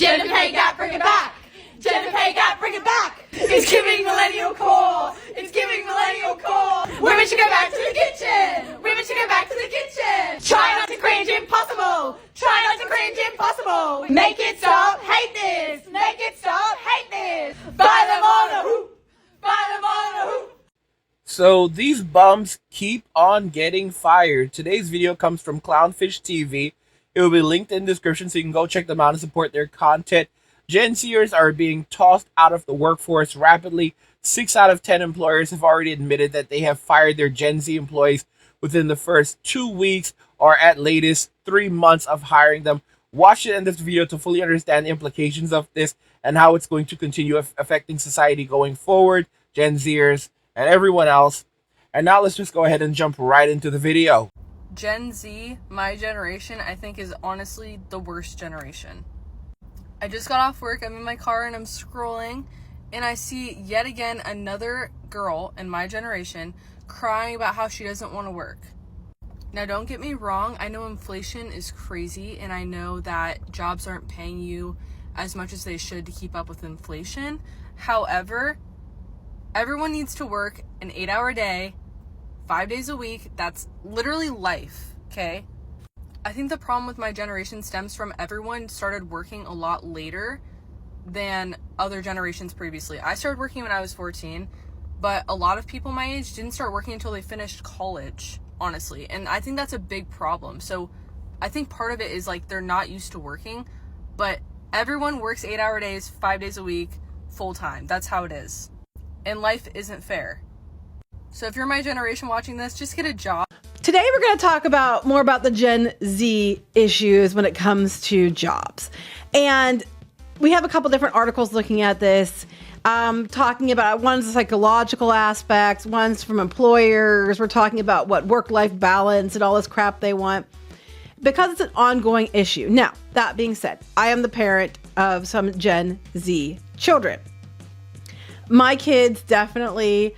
Gender pay gap, bring it back. Gender pay gap, bring it back. It's giving millennial core. It's giving millennial core. Women should go back to the kitchen. Women should go back to the kitchen. Try not to cringe, impossible. Try not to cringe, impossible. Make it stop, hate this. Make it stop, hate this. Buy them on a hoop. Buy them on a hoop. So these bums keep on getting fired. Today's video comes from Clownfish TV. It will be linked in the description so you can go check them out and support their content. Gen Zers are being tossed out of the workforce rapidly. 6 out of 10 employers have already admitted that they have fired their Gen Z employees within the first 2 weeks or at latest 3 months of hiring them. Watch the end of the video to fully understand the implications of this and how it's going to continue affecting society going forward, Gen Zers, and everyone else. And now let's just go ahead and jump right into the video. Gen Z, my generation, I think is honestly the worst generation. I just got off work, I'm in my car and I'm scrolling and I see yet again another girl in my generation crying about how she doesn't want to work. Now don't get me wrong, I know inflation is crazy and I know that jobs aren't paying you as much as they should to keep up with inflation. However, everyone needs to work an 8-hour day, 5 days a week. That's literally life, okay? I think the problem with my generation stems from everyone started working a lot later than other generations previously. I started working when I was 14, but a lot of people my age didn't start working until they finished college, honestly. And I think that's a big problem. So I think part of it is like they're not used to working, but everyone works 8-hour days, 5 days a week, full time. That's how it is. And life isn't fair. So if you're my generation watching this, just get a job. Today we're going to talk more about the Gen Z issues when it comes to jobs. And we have a couple different articles looking at this, talking about one's the psychological aspects, one's from employers. We're talking about what work-life balance and all this crap they want because it's an ongoing issue. Now, that being said, I am the parent of some Gen Z children. My kids definitely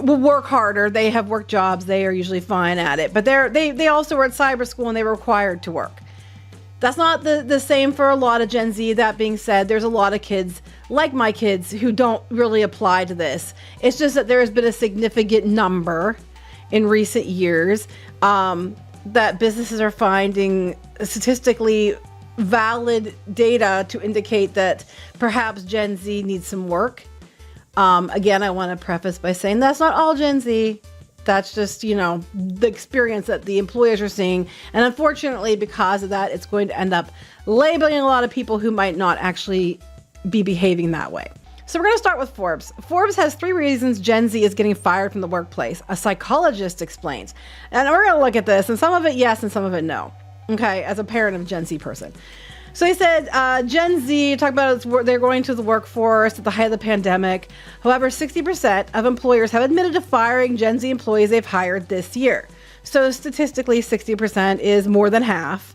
will work harder. They have work jobs. They are usually fine at it. But they also were at cyber school and they were required to work. That's not the same for a lot of Gen Z. That being said, there's a lot of kids, like my kids, who don't really apply to this. It's just that there has been a significant number in recent years that businesses are finding statistically valid data to indicate that perhaps Gen Z needs some work. Again, I want to preface by saying that's not all Gen Z. That's just, the experience that the employers are seeing. And unfortunately, because of that, it's going to end up labeling a lot of people who might not actually be behaving that way. So we're going to start with Forbes. Forbes has 3 reasons Gen Z is getting fired from the workplace. A psychologist explains. And we're going to look at this, and some of it yes, and some of it no. Okay, as a parent of a Gen Z person. So he said, Gen Z, talk about they're going to the workforce at the height of the pandemic. However, 60% of employers have admitted to firing Gen Z employees they've hired this year. So statistically, 60% is more than half.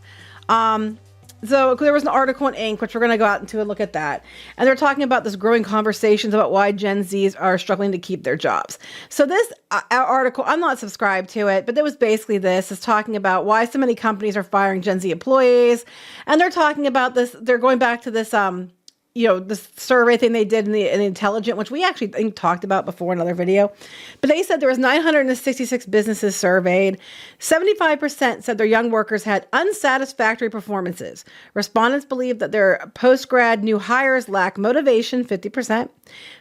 So there was an article in Inc., which we're going to go out into and look at that. And they're talking about this growing conversations about why Gen Zs are struggling to keep their jobs. So this article, I'm not subscribed to it, but it was basically this, is talking about why so many companies are firing Gen Z employees. And they're talking about this, they're going back to this, this survey thing they did in the Intelligent, which we actually talked about before in another video. But they said there was 966 businesses surveyed. 75% said their young workers had unsatisfactory performances. Respondents believe that their post-grad new hires lack motivation, 50%,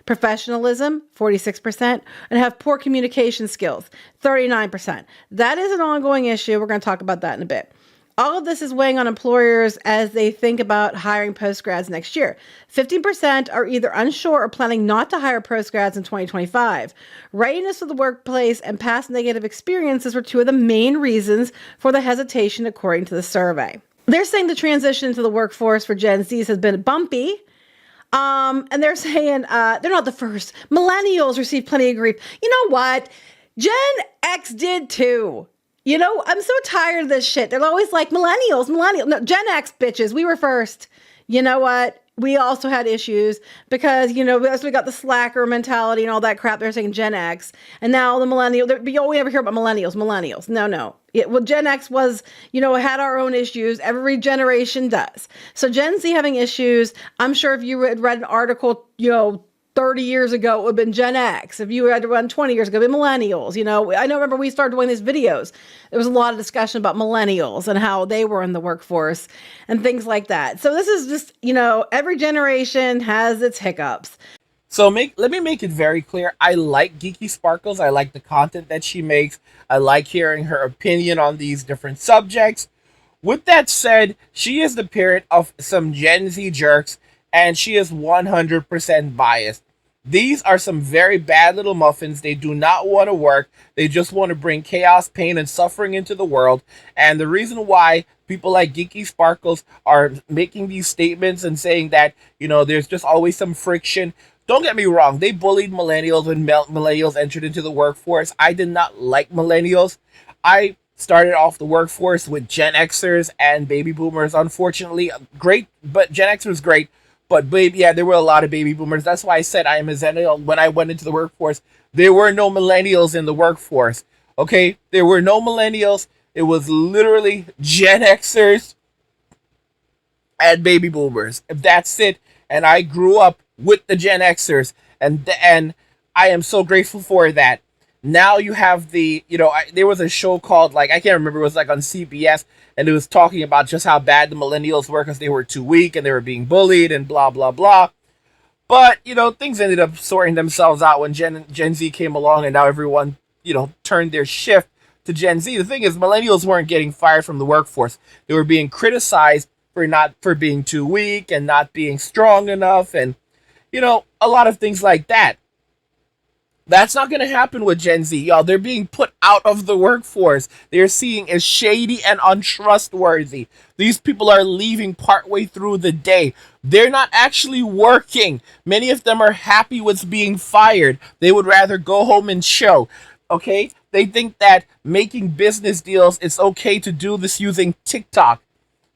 professionalism, 46%, and have poor communication skills, 39%. That is an ongoing issue. We're going to talk about that in a bit. All of this is weighing on employers as they think about hiring postgrads next year. 15% are either unsure or planning not to hire postgrads in 2025. Readiness for the workplace and past negative experiences were 2 of the main reasons for the hesitation, according to the survey. They're saying the transition to the workforce for Gen Zs has been bumpy. And they're saying they're not the first. Millennials receive plenty of grief. You know what? Gen X did too. I'm so tired of this shit. They're always like, millennials. No, Gen X, bitches. We were first. You know what? we also had issues because, you know, as we got the slacker mentality and all that crap, they're saying Gen X, and now the millennial, we only ever hear about millennials. No. Well, Gen X was, you know, had our own issues. Every generation does. So Gen Z having issues, I'm sure if you had read an article, you know, 30 years ago, it would have been Gen X. If you had to run 20 years ago, it would be millennials. You know, remember we started doing these videos. There was a lot of discussion about millennials and how they were in the workforce and things like that. So this is just, you know, every generation has its hiccups. So let me make it very clear. I like Geeky Sparkles. I like the content that she makes. I like hearing her opinion on these different subjects. With that said, she is the parent of some Gen Z jerks, and she is 100% biased. These are some very bad little muffins. They do not want to work. They just want to bring chaos, pain, and suffering into the world. And the reason why people like Geeky Sparkles are making these statements and saying that, you know, there's just always some friction. Don't get me wrong. They bullied millennials when millennials entered into the workforce. I did not like millennials. I started off the workforce with Gen Xers and baby boomers. Unfortunately, great, but Gen X was great. But there were a lot of baby boomers. That's why I said I am a Zennial. When I went into the workforce, there were no millennials in the workforce. Okay? There were no millennials. It was literally Gen Xers and baby boomers. That's it. And I grew up with the Gen Xers. And I am so grateful for that. Now you have there was a show called, I can't remember, it was on CBS, and it was talking about just how bad the millennials were because they were too weak and they were being bullied and blah, blah, blah. But, things ended up sorting themselves out when Gen Z came along, and now everyone, turned their shift to Gen Z. The thing is, millennials weren't getting fired from the workforce. They were being criticized for being too weak and not being strong enough and, a lot of things like that. That's not going to happen with Gen Z, y'all. They're being put out of the workforce. They're seen as shady and untrustworthy. These people are leaving partway through the day. They're not actually working. Many of them are happy with being fired. They would rather go home and chill. Okay? They think that making business deals, it's okay to do this using TikTok.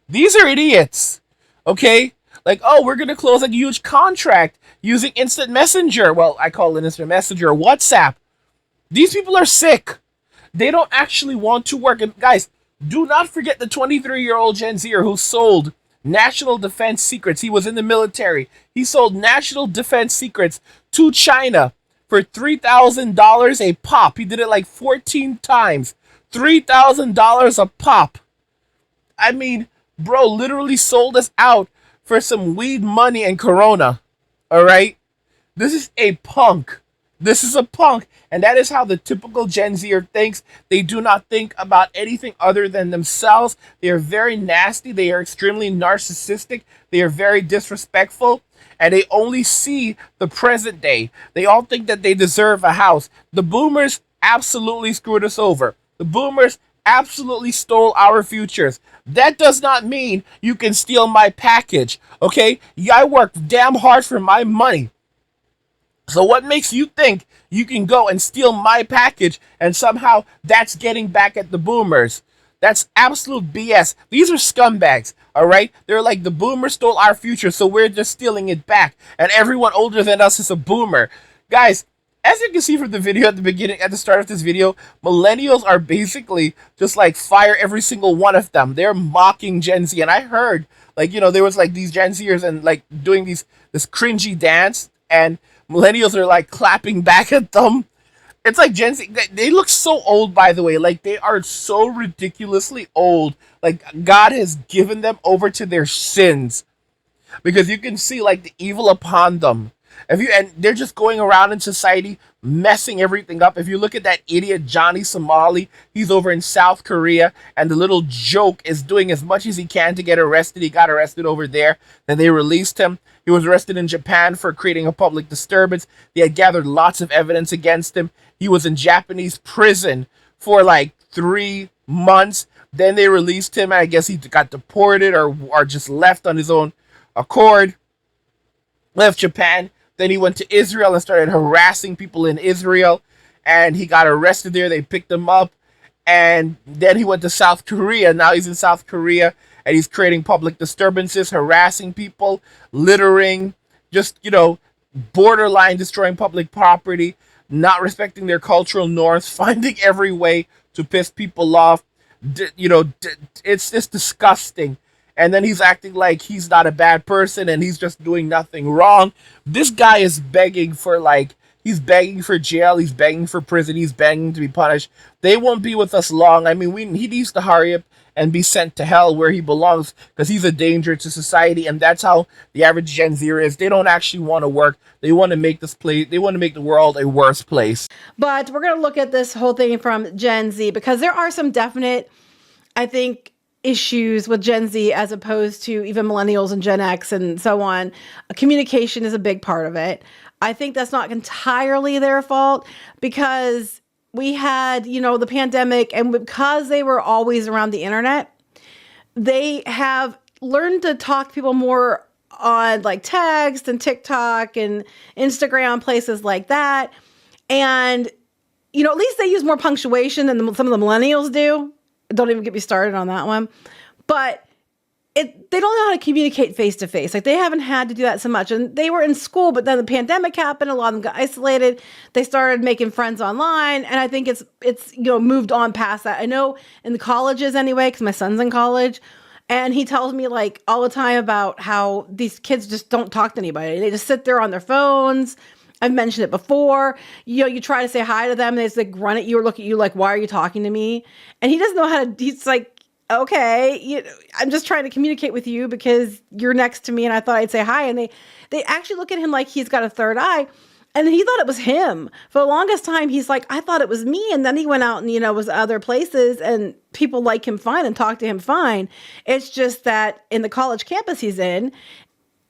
These are idiots. Okay? We're going to close a huge contract using instant messenger. Well, I call it instant messenger, WhatsApp. These people are sick. They don't actually want to work. And guys, do not forget the 23-year-old Gen Zer who sold national defense secrets. He was in the military. He sold national defense secrets to China for $3,000 a pop. He did it 14 times. $3,000 a pop. I mean, bro literally sold us out for some weed money and Corona. All right? This is a punk. This is a punk. And that is how the typical Gen Zer thinks. They do not think about anything other than themselves. They are very nasty. They are extremely narcissistic. They are very disrespectful. And they only see the present day. They all think that they deserve a house. The boomers absolutely screwed us over. The boomers absolutely stole our futures. That does not mean you can steal my package, okay? I worked damn hard for my money. So what makes you think you can go and steal my package and somehow that's getting back at the boomers? That's absolute BS. These are scumbags, all right? They're like, the boomers stole our future, so we're just stealing it back. And everyone older than us is a boomer. Guys, as you can see from the video at the start of this video, millennials are basically just fire every single one of them. They're mocking Gen Z. And I heard, there was these Gen Zers and doing this cringy dance, and millennials are clapping back at them. It's Gen Z, they look so old, by the way. They are so ridiculously old. God has given them over to their sins. Because you can see the evil upon them. And they're just going around in society messing everything up. If you look at that idiot Johnny Somali, he's over in South Korea, and the little joke is doing as much as he can to get arrested. He got arrested over there. Then they released him. He was arrested in Japan for creating a public disturbance. They had gathered lots of evidence against him. He was in Japanese prison for 3 months. Then they released him, and I guess he got deported or just left on his own accord. Left Japan. Then he went to Israel and started harassing people in Israel. And he got arrested there. They picked him up. And then he went to South Korea. Now he's in South Korea. and he's creating public disturbances, harassing people, littering, just, borderline destroying public property, not respecting their cultural norms, finding every way to piss people off. It's just disgusting. And then he's acting like he's not a bad person and he's just doing nothing wrong. This guy is begging for he's begging for jail, he's begging for prison, he's begging to be punished. They won't be with us long. I mean, he needs to hurry up and be sent to hell where he belongs, because he's a danger to society, and that's how the average Gen Zer is. They don't actually want to work. They want to make the world a worse place. But we're going to look at this whole thing from Gen Z, because there are some definite, I think, issues with Gen Z as opposed to even millennials and Gen X and so on. Communication is a big part of it. I think that's not entirely their fault, because we had, the pandemic, and because they were always around the internet, they have learned to talk to people more on text and TikTok and Instagram, places like that. And, at least they use more punctuation than some of the millennials do. Don't even get me started on that one. But they don't know how to communicate face to face. They haven't had to do that so much. And they were in school, but then the pandemic happened. A lot of them got isolated. They started making friends online. And I think it's moved on past that. I know in the colleges anyway, because my son's in college, and he tells me all the time about how these kids just don't talk to anybody. They just sit there on their phones. I've mentioned it before. You try to say hi to them, and they just grunt at you or look at you why are you talking to me? And he doesn't know how to, he's okay, I'm just trying to communicate with you because you're next to me and I thought I'd say hi. And they actually look at him like he's got a third eye. And he thought it was him. For the longest time, he's I thought it was me. And then he went out and, was other places, and people like him fine and talk to him fine. It's just that in the college campus he's in,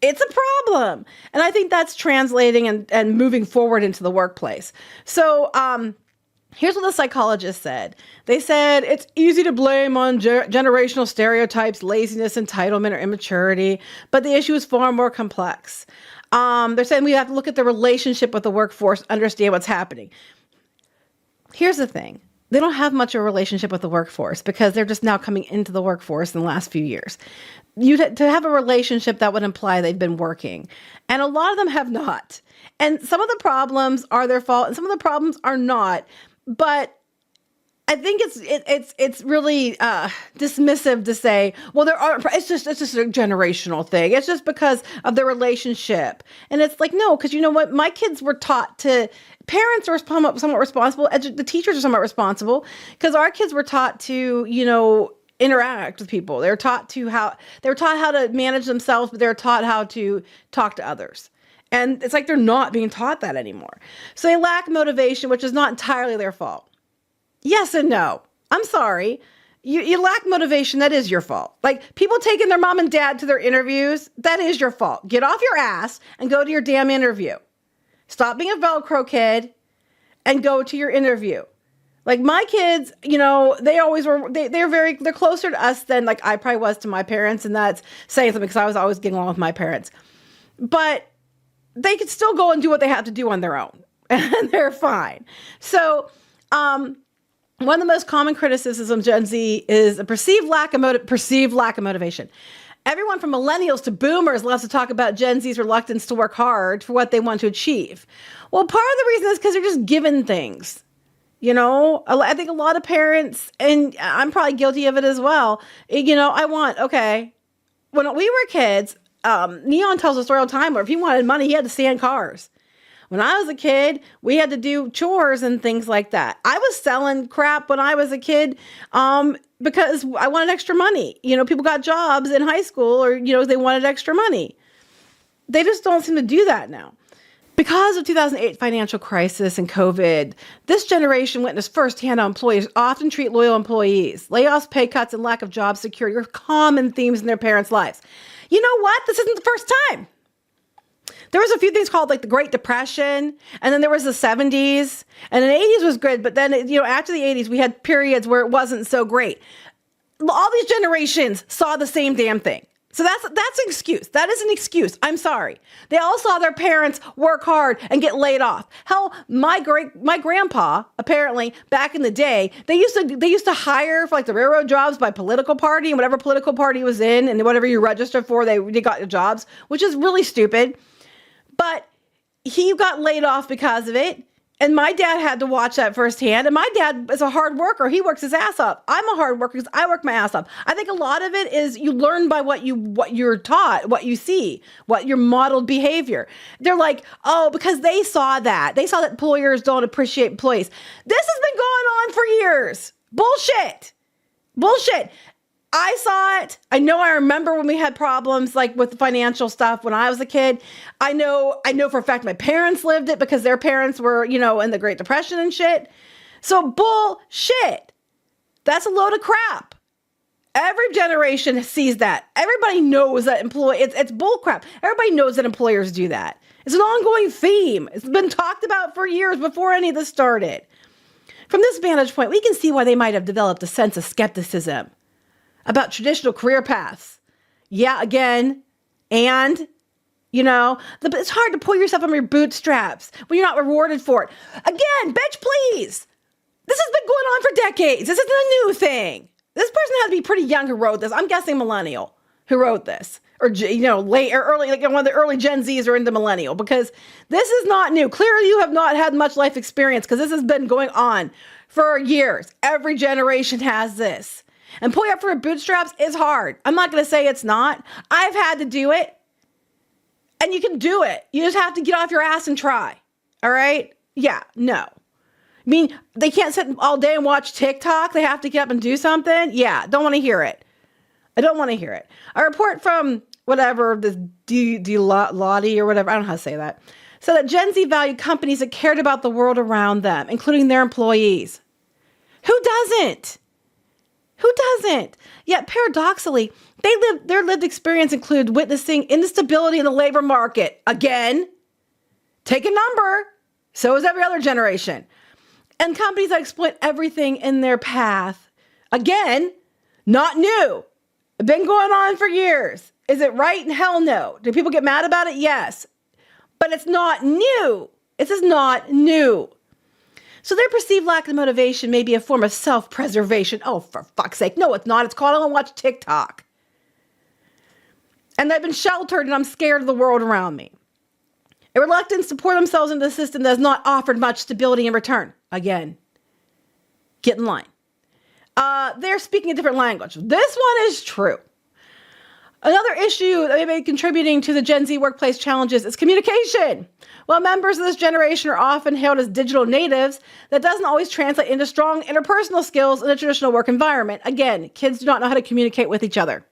it's a problem. And I think that's translating and moving forward into the workplace. So, here's what the psychologist said. They said it's easy to blame on generational stereotypes, laziness, entitlement, or immaturity, but the issue is far more complex. They're saying we have to look at the relationship with the workforce, understand what's happening. Here's the thing. They don't have much of a relationship with the workforce because they're just now coming into the workforce in the last few years. To have a relationship, that would imply they've been working. And a lot of them have not. And some of the problems are their fault and some of the problems are not. But I think it's really dismissive to say, well, it's just a generational thing. It's just because of the relationship. And it's no, because you know what? My kids were taught parents are somewhat responsible. The teachers are somewhat responsible, because our kids were taught to, interact with people. They were taught how to manage themselves, but they're taught how to talk to others. And it's they're not being taught that anymore. So they lack motivation, which is not entirely their fault. Yes and no. I'm sorry. You lack motivation. That is your fault. People taking their mom and dad to their interviews, that is your fault. Get off your ass and go to your damn interview. Stop being a Velcro kid and go to your interview. My kids, they always were, they're closer to us than I probably was to my parents. And that's saying something, because I was always getting along with my parents. But they could still go and do what they have to do on their own, and they're fine. So, one of the most common criticisms of Gen Z is a perceived lack of motivation. Everyone from millennials to boomers loves to talk about Gen Z's reluctance to work hard for what they want to achieve. Well, part of the reason is because they're just given things. I think a lot of parents, and I'm probably guilty of it as well. Okay, when we were kids, Neon tells a story all the time where if he wanted money, he had to stand cars. When I was a kid, we had to do chores and things like that. I was selling crap when I was a kid because I wanted extra money. People got jobs in high school, or, they wanted extra money. They just don't seem to do that now. Because of 2008 financial crisis and COVID, this generation witnessed firsthand how employers often treat loyal employees. Layoffs, pay cuts, and lack of job security are common themes in their parents' lives. You know what? This isn't the first time. There was a few things called the Great Depression, and then there was the 70s, and the 80s was good, but then, after the 80s, we had periods where it wasn't so great. All these generations saw the same damn thing. So that's an excuse. That is an excuse. I'm sorry. They all saw their parents work hard and get laid off. Hell, my grandpa, apparently back in the day, they used to hire for like the railroad jobs by political party, and whatever political party was in and whatever you registered for, they got the jobs, which is really stupid. But he got laid off because of it. And my dad had to watch that firsthand. And my dad is a hard worker. He works his ass up. I'm a hard worker because I work my ass up. I think a lot of it is you learn by what you're taught, what you see, what your modeled behavior. They're like, oh, because they saw that. They saw that employers don't appreciate employees. This has been going on for years. Bullshit. I saw it. I remember when we had problems like with the financial stuff when I was a kid. I know for a fact my parents lived it because their parents were, in the Great Depression and shit. So bullshit. That's a load of crap. Every generation sees that. Everybody knows that it's bull crap. Everybody knows that employers do that. It's an ongoing theme. It's been talked about for years before any of this started. From this vantage point, we can see why they might have developed a sense of skepticism about traditional career paths. Yeah, again, and, it's hard to pull yourself from your bootstraps when you're not rewarded for it. Again, bitch, please. This has been going on for decades. This isn't a new thing. This person had to be pretty young who wrote this. I'm guessing millennial who wrote this. Or, late or early, like one of the early Gen Zs are into millennial, because this is not new. Clearly, you have not had much life experience because this has been going on for years. Every generation has this. And pulling up for bootstraps is hard. I'm not going to say it's not. I've had to do it. And you can do it. You just have to get off your ass and try. All right? Yeah, no. I mean, they can't sit all day and watch TikTok. They have to get up and do something. Yeah, don't want to hear it. I don't want to hear it. A report from whatever, the Lottie or whatever, I don't know how to say that, said that Gen Z valued companies that cared about the world around them, including their employees. Who doesn't? Yet paradoxically, their lived experience included witnessing instability in the labor market. Again, take a number. So is every other generation. And companies that exploit everything in their path. Again, not new. Been going on for years. Is it right? Hell no. Do people get mad about it? Yes. But it's not new. This is not new. So their perceived lack of motivation may be a form of self-preservation. Oh, for fuck's sake. No, it's not. It's called I don't watch TikTok. And they've been sheltered and I'm scared of the world around me. A reluctance to pour themselves into a system that has not offered much stability in return. Again, get in line. They're speaking a different language. This one is true. Another issue that may be contributing to the Gen Z workplace challenges is communication. While members of this generation are often hailed as digital natives, that doesn't always translate into strong interpersonal skills in a traditional work environment. Again, kids do not know how to communicate with each other.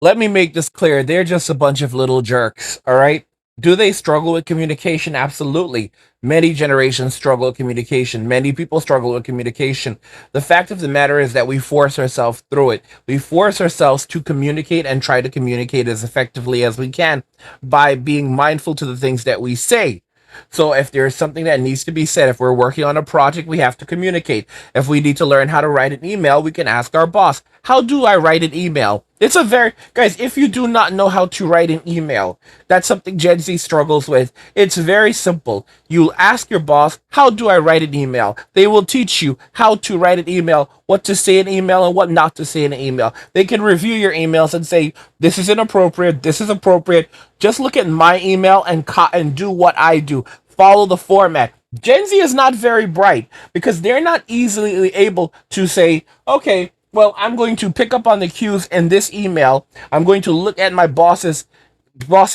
Let me make this clear. They're just a bunch of little jerks, all right? Do they struggle with communication? Absolutely. Many generations struggle with communication. Many people struggle with communication. The fact of the matter is that we force ourselves through it. We force ourselves to communicate and try to communicate as effectively as we can by being mindful to the things that we say. So if there's something that needs to be said, if we're working on a project, we have to communicate. If we need to learn how to write an email, we can ask our boss, how do I write an email? Guys, if you do not know how to write an email, that's something Gen Z struggles with. It's very simple. You ask your boss, how do I write an email? They will teach you how to write an email, what to say in an email and what not to say in an email. They can review your emails and say, this is inappropriate, this is appropriate. Just look at my email and do what I do. Follow the format. Gen Z is not very bright because they're not easily able to say, okay, well, I'm going to pick up on the cues in this email. I'm going to look at my boss's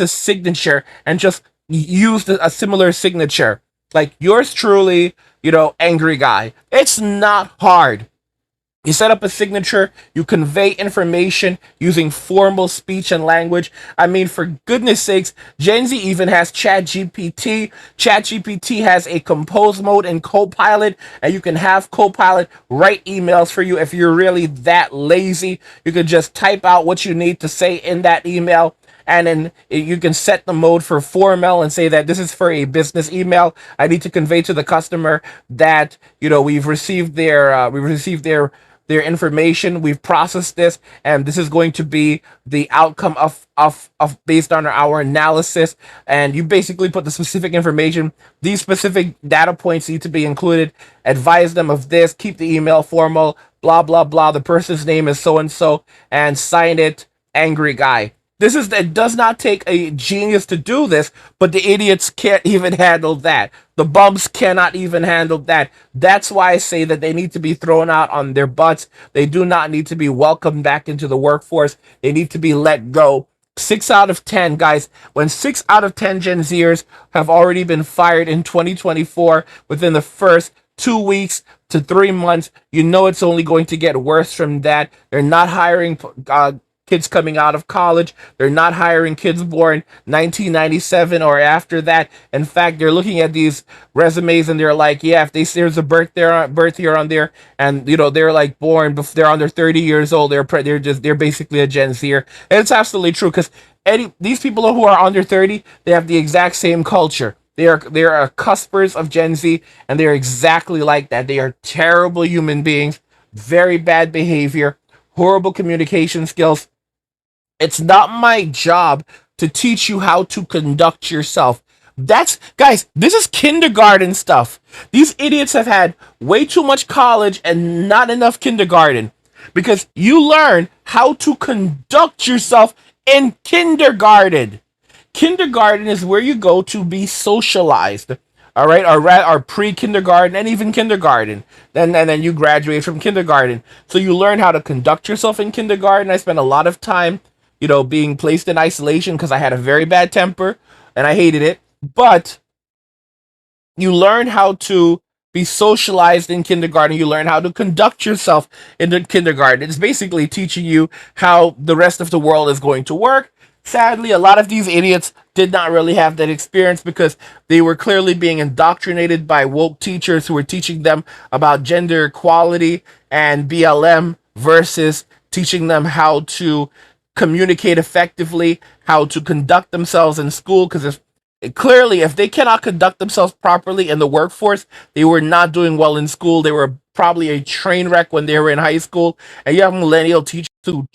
signature and just use a similar signature. Like yours truly, angry guy. It's not hard. You set up a signature, you convey information using formal speech and language. I mean, for goodness sakes, Gen Z even has ChatGPT. ChatGPT has a compose mode in Copilot, and you can have Copilot write emails for you if you're really that lazy. You can just type out what you need to say in that email. And then you can set the mode for formal and say that this is for a business email. I need to convey to the customer that, we've received their their information. We've processed this, and this is going to be the outcome of based on our analysis. And you basically put the specific information. These specific data points need to be included. Advise them of this. Keep the email formal. Blah blah blah. The person's name is so and so, and sign it, angry guy. It does not take a genius to do this, but the idiots can't even handle that. The bums cannot even handle that. That's why I say that they need to be thrown out on their butts. They do not need to be welcomed back into the workforce. They need to be let go. 6 out of 10, guys. When 6 out of 10 Gen Zers have already been fired in 2024 within the first 2 weeks to 3 months, you know it's only going to get worse from that. They're not hiring kids coming out of college. They're not hiring kids born 1997 or after that. In fact, they're looking at these resumes and they're like, yeah, if there's a birth year on there, and they're like born, they're under 30 years old, they're basically a Gen Zer. And it's absolutely true, because these people who are under 30, they have the exact same culture. They are cuspers of Gen Z, and they're exactly like that. They are terrible human beings, very bad behavior, horrible communication skills. It's not my job to teach you how to conduct yourself. Guys, this is kindergarten stuff. These idiots have had way too much college and not enough kindergarten, because you learn how to conduct yourself in kindergarten. Kindergarten is where you go to be socialized. All right, or pre-kindergarten and even kindergarten. Then you graduate from kindergarten. So you learn how to conduct yourself in kindergarten. I spent a lot of time, being placed in isolation because I had a very bad temper and I hated it. But you learn how to be socialized in kindergarten. You learn how to conduct yourself in the kindergarten. It's basically teaching you how the rest of the world is going to work. Sadly, a lot of these idiots did not really have that experience, because they were clearly being indoctrinated by woke teachers who were teaching them about gender equality and BLM versus teaching them how to communicate effectively, how to conduct themselves in school. Because if they cannot conduct themselves properly in the workforce, they were not doing well in school. They were probably a train wreck when they were in high school. And you have millennial teachers who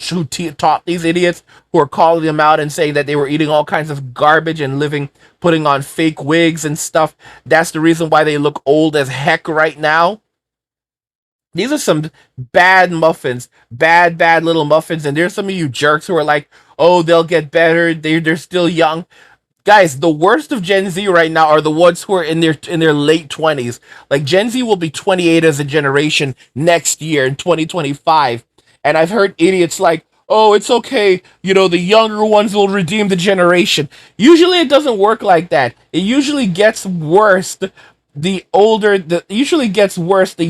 taught these idiots, who are calling them out and saying that they were eating all kinds of garbage and putting on fake wigs and stuff. That's the reason why they look old as heck right now. These are some bad muffins, bad little muffins. And there's some of you jerks who are like, oh, they'll get better. They're still young. Guys, the worst of Gen Z right now are the ones who are in their late 20s. Like, Gen Z will be 28 as a generation next year in 2025. And I've heard idiots like, oh, it's okay, the younger ones will redeem the generation. Usually it doesn't work like that. It usually gets worse the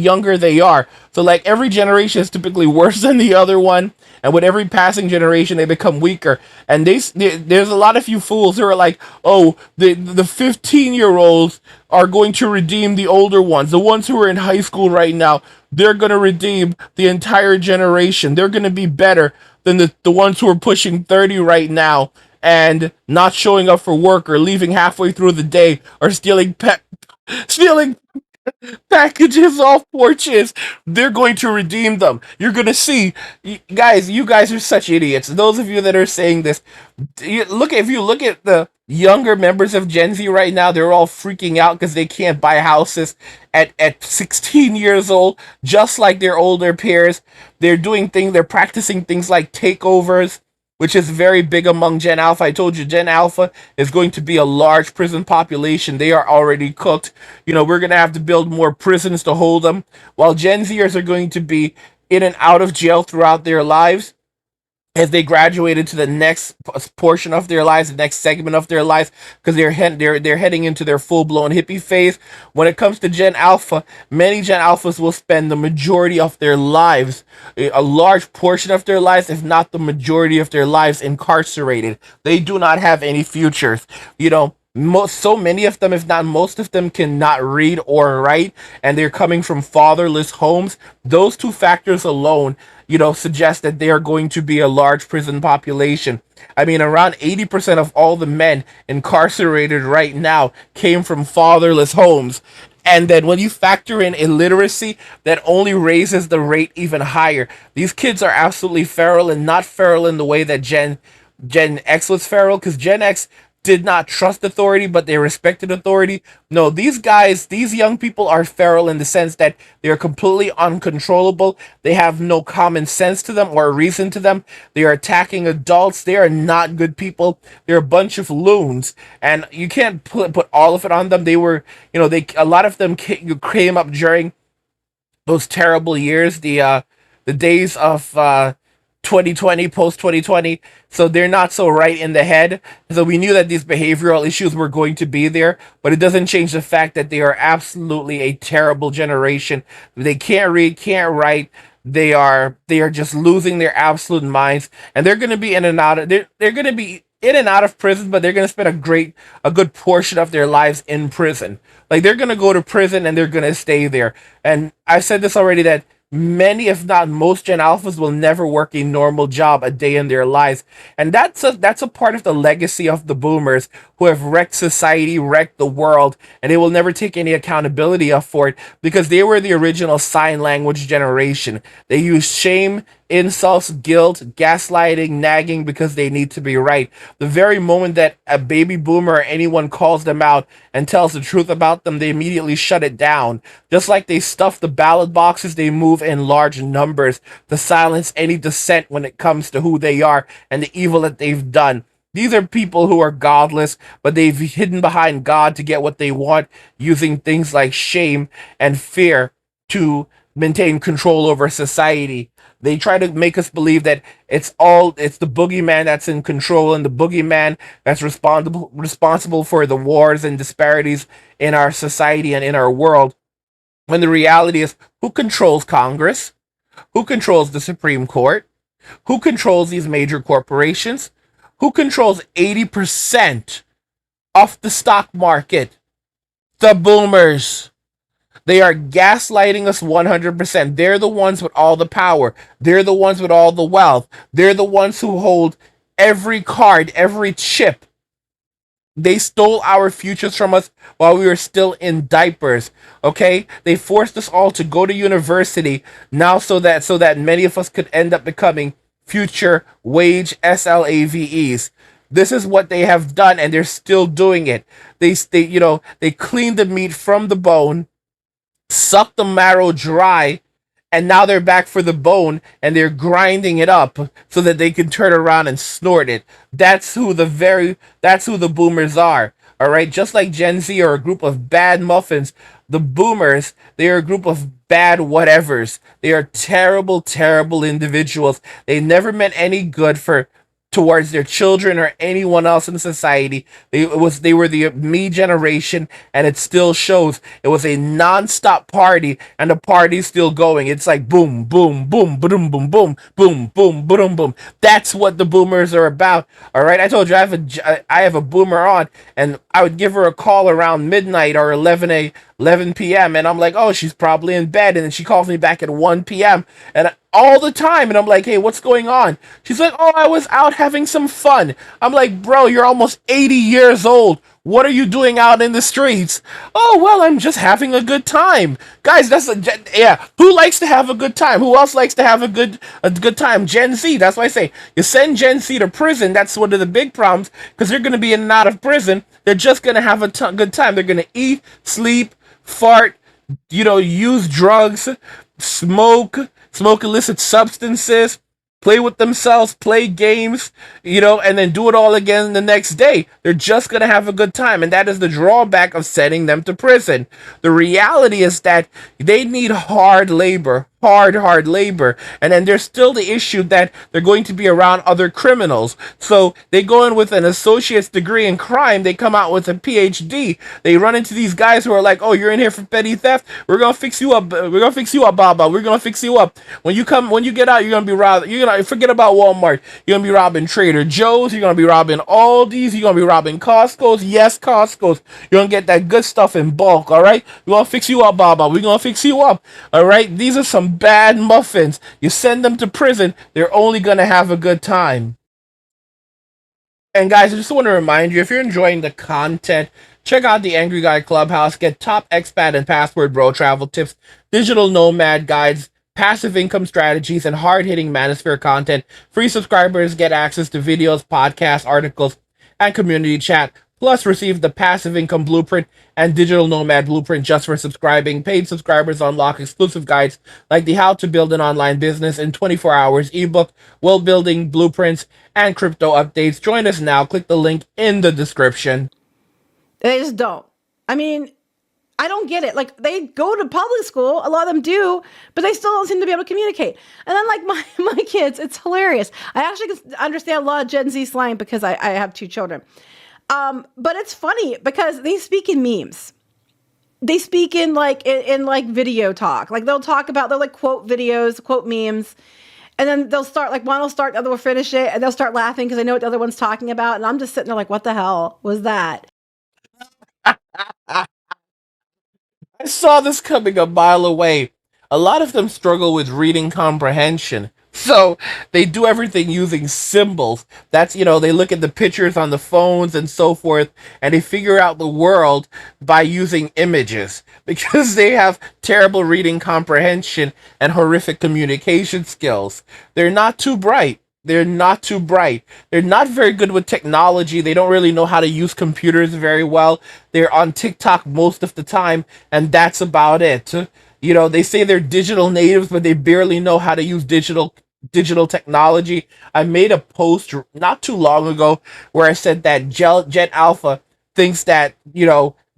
younger they are. So, like, every generation is typically worse than the other one, and with every passing generation they become weaker. And there's a lot of you fools who are like, oh, the 15-year-olds are going to redeem the older ones. The ones who are in high school right now, they're going to redeem the entire generation. They're going to be better than the ones who are pushing 30 right now and not showing up for work, or leaving halfway through the day, or stealing packages off porches. They're going to redeem them. You're going to see. You guys are such idiots. Those of you that are saying this, if you look at the younger members of Gen Z right now, they're all freaking out because they can't buy houses at 16 years old, just like their older peers. They're practicing things like takeovers, which is very big among Gen Alpha. I told you, Gen Alpha is going to be a large prison population. They are already cooked. We're going to have to build more prisons to hold them, while Gen Zers are going to be in and out of jail throughout their lives. As they graduate into the next portion of their lives, the next segment of their lives, because they're heading into their full-blown hippie phase. When it comes to Gen Alpha, many Gen Alphas will spend the majority of their lives, a large portion of their lives, if not the majority of their lives, incarcerated. They do not have any futures. So many of them, if not most of them, cannot read or write, and they're coming from fatherless homes. Those two factors alone, suggest that they are going to be a large prison population. I mean, around 80% of all the men incarcerated right now came from fatherless homes. And then when you factor in illiteracy, that only raises the rate even higher. These kids are absolutely feral, and not feral in the way that Gen X was feral, because Gen X did not trust authority, but they respected authority. No, these guys, these young people are feral in the sense that they are completely uncontrollable. They have no common sense to them or reason to them. They are attacking adults. They are not good people. They're a bunch of loons, and you can't put all of it on them. They were, a lot of them came up during those terrible years, the days of 2020, post 2020. So they're not so right in the head. So we knew that these behavioral issues were going to be there, but it doesn't change the fact that they are absolutely a terrible generation. They can't read, can't write. They are just losing their absolute minds, and they're going to be in and out of they're going to be in and out of prison, but they're going to spend a good portion of their lives in prison. Like, they're going to go to prison and they're going to stay there. And I've said this already, that many, if not most, Gen Alphas will never work a normal job a day in their lives. And that's a part of the legacy of the boomers, who have wrecked society, wrecked the world, and they will never take any accountability for it, because they were the original sign language generation. They used shame, insults, guilt, gaslighting, nagging, because they need to be right. The very moment that a baby boomer or anyone calls them out and tells the truth about them, they immediately shut it down. Just like they stuff the ballot boxes, they move in large numbers to silence any dissent when it comes to who they are and the evil that they've done. These are people who are godless, but they've hidden behind God to get what they want, using things like shame and fear to maintain control over society. They try to make us believe that it's the boogeyman that's in control, and the boogeyman that's responsible for the wars and disparities in our society and in our world. When the reality is, who controls Congress? Who controls the Supreme Court? Who controls these major corporations? Who controls 80% of the stock market? The boomers. They are gaslighting us 100%. They're the ones with all the power. They're the ones with all the wealth. They're the ones who hold every card, every chip. They stole our futures from us while we were still in diapers. Okay? They forced us all to go to university now so that many of us could end up becoming future wage SLAVEs. This is what they have done, and they're still doing it. They clean the meat from the bone, suck the marrow dry, and now they're back for the bone, and they're grinding it up so that they can turn around and snort it. That's who the boomers are. All right, just like Gen Z are a group of bad muffins, the boomers, they are a group of bad whatevers. They are terrible, terrible individuals. They never meant any good towards their children or anyone else in society. They were the me generation, and it still shows. It was a non-stop party, and the party's still going. It's like boom, boom, boom, boom, boom, boom, boom, boom, boom, boom. That's what the boomers are about. All right, I told you I have a boomer on, and I would give her a call around midnight or 11 p.m. and I'm like, oh, she's probably in bed, and then she calls me back at 1 p.m. and all the time, and I'm like, hey, what's going on? She's like, oh, I was out having some fun. I'm like, bro, you're almost 80 years old. What are you doing out in the streets? Oh, well, I'm just having a good time. Guys, who likes to have a good time? Who else likes to have a good time? Gen Z. That's why I say, you send Gen Z to prison. That's one of the big problems, because they're going to be in and out of prison. They're just going to have a good time. They're going to eat, sleep, fart, use drugs, smoke illicit substances, play with themselves, play games, and then do it all again the next day. They're just going to have a good time, and that is the drawback of sending them to prison. The reality is that they need hard labor, and then there's still the issue that they're going to be around other criminals. So they go in with an associate's degree in crime, they come out with a PhD, they run into these guys who are like, oh, you're in here for petty theft, we're gonna fix you up, Baba, we're gonna fix you up. When you get out, you're gonna be robbed. You're gonna forget about Walmart, you're gonna be robbing Trader Joe's, you're gonna be robbing Aldi's, you're gonna be robbing Costco's. Yes, Costco's. You're gonna get that good stuff in bulk. All right, we're gonna fix you up, Baba, we're gonna fix you up. All right, these are some bad muffins. You send them to prison, they're only gonna have a good time. And guys, I just want to remind you, if you're enjoying the content Check out the Angry Guy Clubhouse. Get top expat and password bro travel tips, digital nomad guides, passive income strategies, and hard-hitting manosphere content. Free subscribers get access to videos, podcasts, articles, and community chat. Plus, receive the passive income blueprint and digital nomad blueprint just for subscribing. Paid subscribers unlock exclusive guides like the How to Build an Online Business in 24 Hours ebook, world building blueprints, and crypto updates. Join us now. Click the link in the description. They just don't. I mean, I don't get it. Like, they go to public school, a lot of them do, but they still don't seem to be able to communicate. And then, like, my kids, it's hilarious. I actually can understand a lot of Gen Z slang because I have 2 children. But it's funny because they speak in memes. They speak in like video talk. Like, they'll like quote videos, quote memes. And then they'll start, like, one will start, the other will finish it, and they'll start laughing because they know what the other one's talking about. And I'm just sitting there like, what the hell was that? I saw this coming a mile away. A lot of them struggle with reading comprehension. So they do everything using symbols. That's, they look at the pictures on the phones and so forth, and they figure out the world by using images because they have terrible reading comprehension and horrific communication skills. They're not too bright. They're not too bright. They're not very good with technology. They don't really know how to use computers very well. They're on TikTok most of the time, and that's about it. They say they're digital natives, but they barely know how to use digital technology. I made a post not too long ago where I said that Gen Alpha thinks that,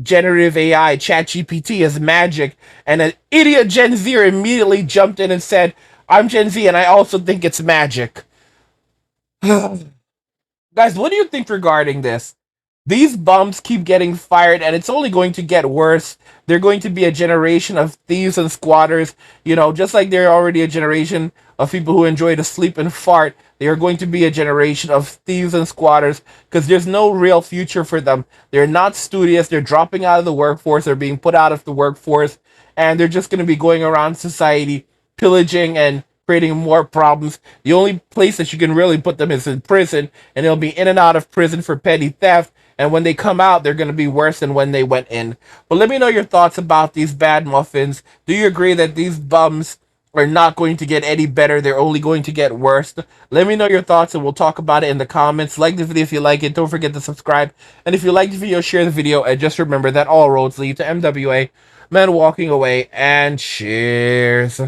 generative AI, ChatGPT is magic, and an idiot Gen Zer immediately jumped in and said, I'm Gen Z and I also think it's magic. Guys, what do you think regarding this? These bums keep getting fired, and it's only going to get worse. They're going to be a generation of thieves and squatters. Just like they're already a generation of people who enjoy to sleep and fart, they are going to be a generation of thieves and squatters because there's no real future for them. They're not studious. They're dropping out of the workforce. They're being put out of the workforce, and they're just going to be going around society pillaging and creating more problems. The only place that you can really put them is in prison, and they'll be in and out of prison for petty theft. And when they come out, they're going to be worse than when they went in. But let me know your thoughts about these bad muffins. Do you agree that these bums are not going to get any better? They're only going to get worse. Let me know your thoughts, and we'll talk about it in the comments. Like the video if you like it. Don't forget to subscribe. And if you like the video, share the video. And just remember that all roads lead to MWA. Men walking away. And cheers.